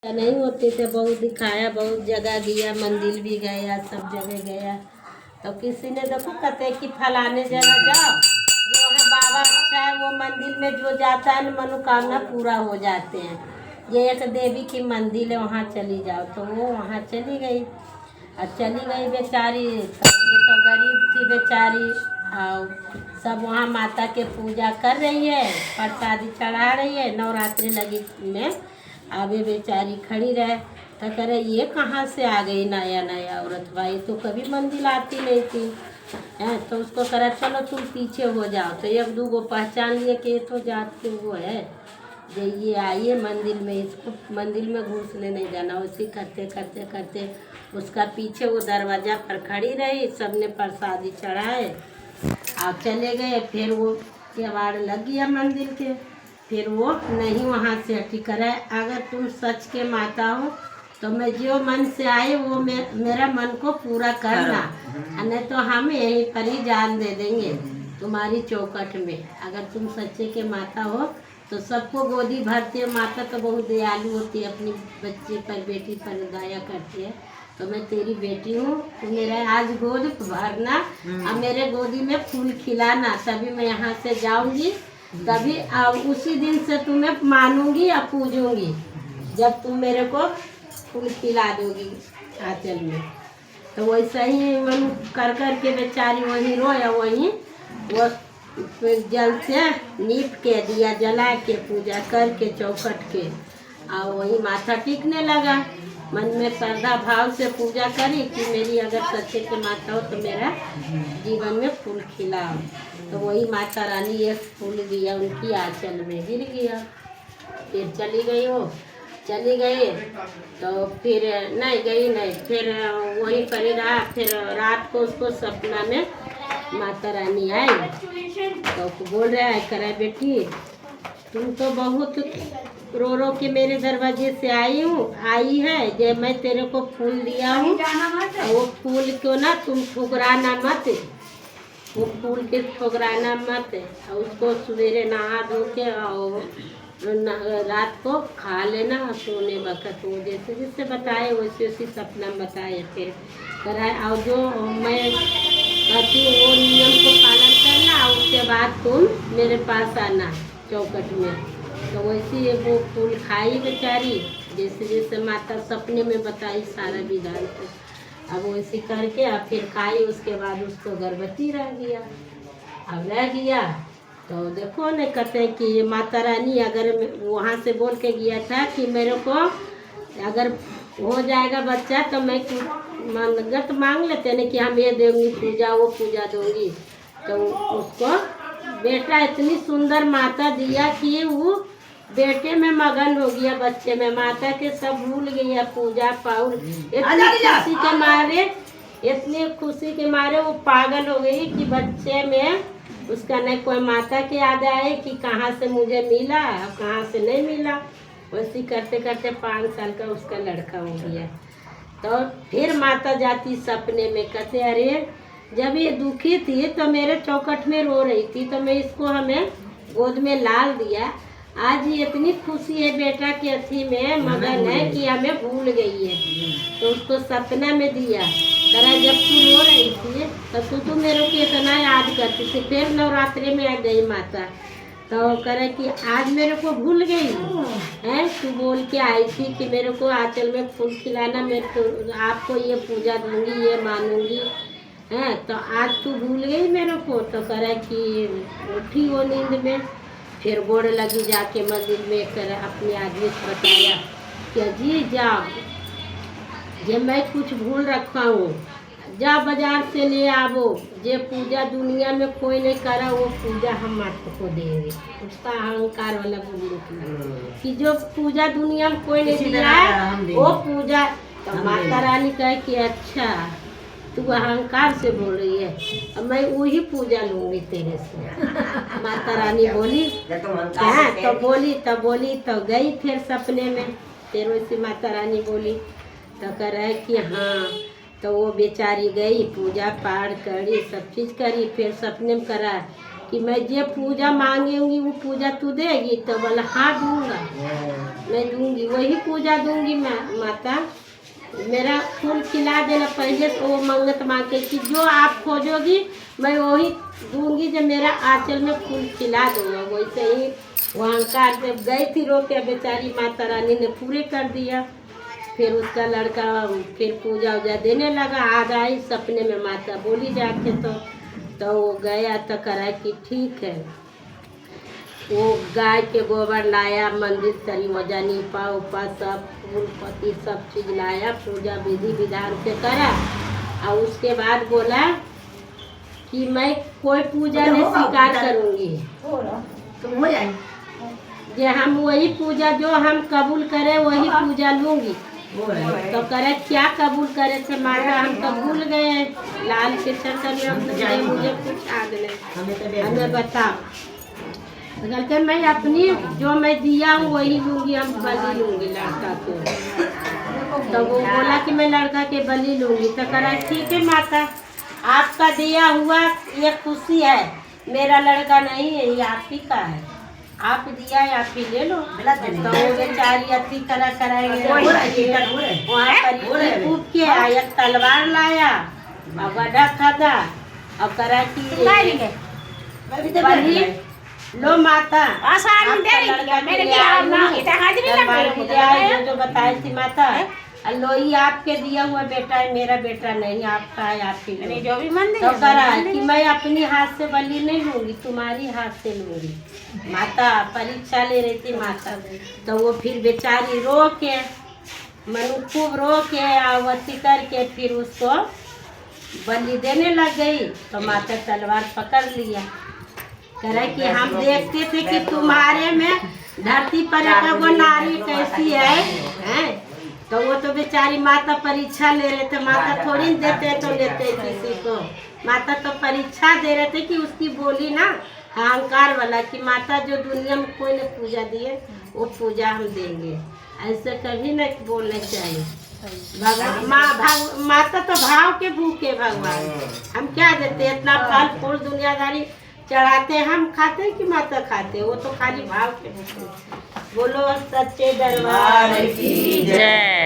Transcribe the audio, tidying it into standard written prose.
नहीं होती थे, बहुत दिखाया, बहुत जगह गया, मंदिर भी गया, सब जगह गया। तो किसी ने देखो कहते कि फलाने जगह जाओ, जो वहाँ बाबा अच्छा है, वो मंदिर में जो जाता है मनोकामना पूरा हो जाते हैं। ये एक देवी की मंदिर है, वहाँ चली जाओ। तो वो वहाँ चली गई और चली गई बेचारी। तो ये तो गरीब थी बेचारी, और सब वहाँ माता के पूजा कर रही है, प्रसादी चढ़ा रही है, नवरात्रि लगी में। अबे बेचारी खड़ी रहे तो करे ये कहाँ से आ गई नया नया औरत, भाई तो कभी मंदिर आती नहीं थी है। तो उसको करा चलो तुम पीछे हो जाओ। तो एक दो को पहचान लिए कि ये तो जात के वो है, जो ये आइए मंदिर में, इसको मंदिर में घुसने नहीं जाना। उसी करते करते करते उसका पीछे वो दरवाज़ा पर खड़ी रही, सबने प्रसादी चढ़ाए आप चले गए। फिर वो केवाड़ लग गया मंदिर के, फिर वो नहीं वहाँ से हटी। करे अगर तुम सच के माता हो तो मैं जो मन से आए वो मेरा मन को पूरा करना, नहीं तो हम यहीं पर ही जान दे देंगे तुम्हारी चौखट में। अगर तुम सच्चे के माता हो तो सबको गोदी भरती है। माता तो बहुत दयालु होती है, अपनी बच्चे पर बेटी पर दया करती है। तो मैं तेरी बेटी हूँ, तो मेरा आज गोद भरना और मेरे गोदी में फूल खिलाना, तभी मैं यहाँ से जाऊँगी। तभी उसी दिन से तुम्हें मानूंगी या पूजूंगी जब तुम मेरे को फूल खिला दोगी आंचल में। तो वैसा ही मन कर कर के बेचारी वहीं रोया, वहीं वो जल से नीप के दिया जला के पूजा करके चौखट के, और वही माथा टिकने लगा। मन में श्रद्धा भाव से पूजा करी कि मेरी अगर सच्चे के माता हो तो मेरा जीवन में फूल खिलाओ। तो वही माता रानी एक फूल दिया उनकी आंचल में, गिर गया। फिर चली गई, वो चली गई तो फिर नहीं गई, नहीं फिर वहीं पर ही रहा। फिर रात को उसको सपना में माता रानी आई तो बोल रहा है, करे बेटी तुम तो बहुत रो रो के मेरे दरवाजे से आई है, जब मैं तेरे को फूल दिया हूँ वो फूल को ना तुम ठुकराना मत, वो फूल के ठुकराना मत, और उसको सवेरे नहा धो के और रात को खा लेना सोने वक्त। वो जैसे जैसे बताए वैसे वैसे सपना बताए फिर कराए। और जो मैं कहती हूँ वो नियम को पालन करना, उसके बाद तुम मेरे पास आना चौखट में। तो वैसे वो फूल खाई बेचारी, जैसे जैसे माता सपने में बताई सारा विधान को। अब वैसे करके अब फिर खाई, उसके बाद उसको गर्भवती रह गया। अब रह गया तो देखो न कहते हैं कि माता रानी अगर वहाँ से बोल के गया था कि मेरे को अगर हो जाएगा बच्चा तो मैं मन्नत मांग लेते न कि हम ये देंगी पूजा, वो पूजा दूंगी। तो उसको बेटा इतनी सुंदर माता दिया कि वो बेटे में मगन हो गया, बच्चे में माता के सब भूल गई है पूजा पाउल। इतनी खुशी के मारे वो पागल हो गई कि बच्चे में उसका नहीं कोई माता की याद आए कि कहाँ से मुझे मिला और कहाँ से नहीं मिला। वैसे करते करते 5 साल का उसका लड़का हो गया। तो फिर माता जाती सपने में, कहते अरे जब ये दुखी थी तो मेरे चौखट में रो रही थी, तो मैं इसको हमें गोद में लाल दिया। आज ये इतनी खुशी है बेटा के अथी में मगन है कि हमें भूल गई है। तो उसको सपना में दिया, करा जब तू रो रही थी तो तू मेरे को इतना याद करती थी। फिर नवरात्रि में आ गई माता, तो करे कि आज मेरे को भूल गई है, तू बोल के आई थी कि मेरे को आंचल में फूल खिलाना, मैं तो आपको ये पूजा दूंगी, ये मानूंगी है, तो आज तू भूल गई मेरे को। तो करे कि उठी वो नींद में, फिर गोड़ लगी जाके मंदिर में, कर अपने आदमी से बताया कि अजी जाओ, जब मैं कुछ भूल रखा हूँ जा बाजार से ले आवो, जे पूजा दुनिया में कोई नहीं करा वो पूजा हम आपको देंगे। उसका अहंकार वाला बोलने कि जो पूजा दुनिया में कोई नहीं दिया है वो पूजा। तो माता रानी कहे कि अच्छा तू अहंकार से बोल रही है, अब मैं वही पूजा लूंगी तेरे से। माता रानी बोली हाँ, तो बोली तो गई फिर सपने में। फिर वैसे माता रानी बोली तो कह रहा है कि हाँ, तो वो बेचारी गई पूजा पाठ करी, सब चीज़ करी। फिर सपने में करा कि मैं ये पूजा मांगूंगी वो पूजा तू देगी? तो बोला हाँ दूंगा, मैं दूंगी, वही पूजा दूंगी मैं माता। मेरा फूल खिला देना पहले तो वो मंगत मांगे कि जो आप खोजोगी मैं वही दूंगी, जब मेरा आंचल में फूल खिला दूंगा। वैसे ही वो अहंकार जब गई थी रो के, बेचारी माता रानी ने पूरे कर दिया। फिर उसका लड़का फिर पूजा उजा देने लगा। आज आई सपने में माता बोली जाके तो वो गया तो करा कि ठीक है, वो गाय के गोबर लाया, मंदिर तरी वजह नीपा उपा सब फूल पत्ती सब चीज़ लाया, पूजा विधि विधान से करा। और उसके बाद बोला कि मैं कोई पूजा नहीं स्वीकार करूँगी, जे हम वही पूजा जो हम कबूल करें वही पूजा लूँगी। तो करे क्या कबूल करे थे माता, हम तो भूल गए, लाल के चक्कर में मुझे कुछ याद नहीं, हमें बताओ। कहते मैं अपनी जो मैं दिया हूँ वही लूँगी, हम बलि लूँगी लड़का को। तो वो बोला कि मैं लड़का के बलि लूँगी। तो करा ठीक है माता, आपका दिया हुआ ये खुशी है, मेरा लड़का नहीं है, ये आप ही का है, आप दिया है आप ही ले लो। तो वो बेचारी अति कराएंगे वहाँ पर कूद के आया, तलवार लाया और गड्ढा खादा और करा की लो माता जो बताई थी माता, लो ही आपके दिया हुआ बेटा है, मेरा बेटा नहीं, आपका है, आप ही जो भी मन तो करा कि मैं अपनी हाथ से बलि नहीं लूंगी, तुम्हारी हाथ से लूंगी। माता परीक्षा ले रही थी माता। तो वो फिर बेचारी रो के मनु खूब रो के आवती करके फिर उसको बलि देने लग गई। तो माता तलवार पकड़ लिया, करे कि हम देखते थे कि तुम्हारे में धरती पर वो नारी कैसी है? तो वो तो बेचारी माता परीक्षा ले रहे थे, माता थोड़ी देते तो लेते किसी को, माता तो परीक्षा दे रहे थे कि उसकी बोली ना अहंकार वाला कि माता जो दुनिया में कोई ने पूजा दिए वो पूजा हम देंगे, ऐसे कभी न बोलना चाहिए। भगवान माता तो भाव के भूखे भगवान, हम क्या देते इतना फल फूल दुनियादारी चढ़ाते, हम खाते कि माता खाते, वो तो खाली भाव के भूखे। बोलो सच्चे दरबार की जय।